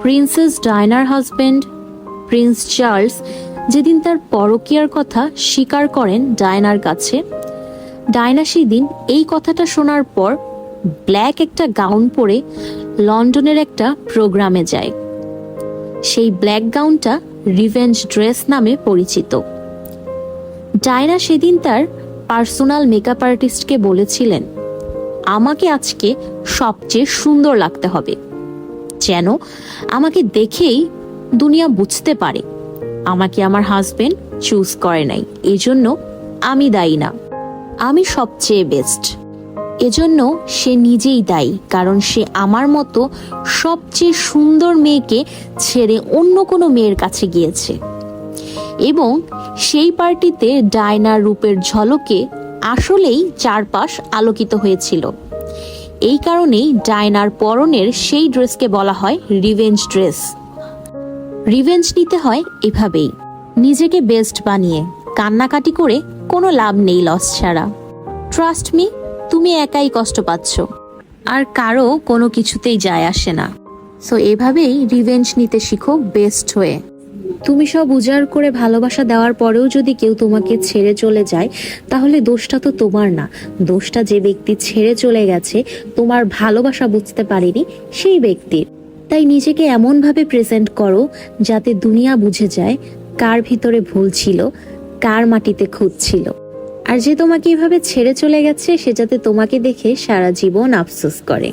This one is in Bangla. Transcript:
প্রিন্সেস ডায়নার হাজবেন্ড প্রিন্স চার্লস যেদিন তার পরকীয়ার কথা স্বীকার করেন ডায়নার কাছে, ডায়না সেদিন এই কথাটা শোনার পর ব্ল্যাক একটা গাউন পরে লন্ডনের একটা প্রোগ্রামে যায়। সেই ব্ল্যাক গাউনটা রিভেঞ্জ ড্রেস নামে পরিচিত। ডায়না সেদিন তার পার্সোনাল মেকআপ আর্টিস্টকে বলেছিলেন, আমাকে আজকে সবচেয়ে সুন্দর লাগতে হবে, যেন আমাকে দেখেই দুনিয়া বুঝতে পারে আমাকে আমার হাজবেন্ড চুজ করে নাই, এজন্য আমি দায়ী না, আমি সবচেয়ে বেস্ট। এজন্য সে নিজেই দায়ী, কারণ সে আমার মতো সবচেয়ে সুন্দর মেয়েকে ছেড়ে অন্য কোনো মেয়ের কাছে গিয়েছে। এবং সেই পার্টিতে ডায়নার রূপের ঝলকে আসলেই চারপাশ আলোকিত হয়েছিল। এই কারণেই ডায়নার পরনের সেই ড্রেসকে বলা হয় রিভেঞ্জ ড্রেস। রিভেঞ্জ নিতে হয় এভাবেই, নিজেকে বেস্ট বানিয়ে। কান্নাকাটি করে কোনো লাভ নেই লস ছাড়া। ট্রাস্ট মি, তুমি একাই কষ্ট পাচ্ছ, আর কারো কোনো কিছুতেই যায় আসে না। সো এভাবেই রিভেঞ্জ নিতে শিখো বেস্ট হয়ে। তুমি সব উজাড় করে ভালোবাসা দেওয়ার পরেও যদি কেউ তোমাকে ছেড়ে চলে যায়, তাহলে দোষটা তো তোমার না, দোষটা যে ব্যক্তি ছেড়ে চলে গেছে, তোমার ভালোবাসা বুঝতে পারেনি সেই ব্যক্তির। তাই নিজেকে এমনভাবে প্রেজেন্ট করো যাতে দুনিয়া বুঝে যায় কার ভিতরে ভুল ছিল, কার মাটিতে খুঁত ছিল। আর যে তোমাকে এভাবে ছেড়ে চলে গেছে, সে যাতে তোমাকে দেখে সারা জীবন আফসোস করে।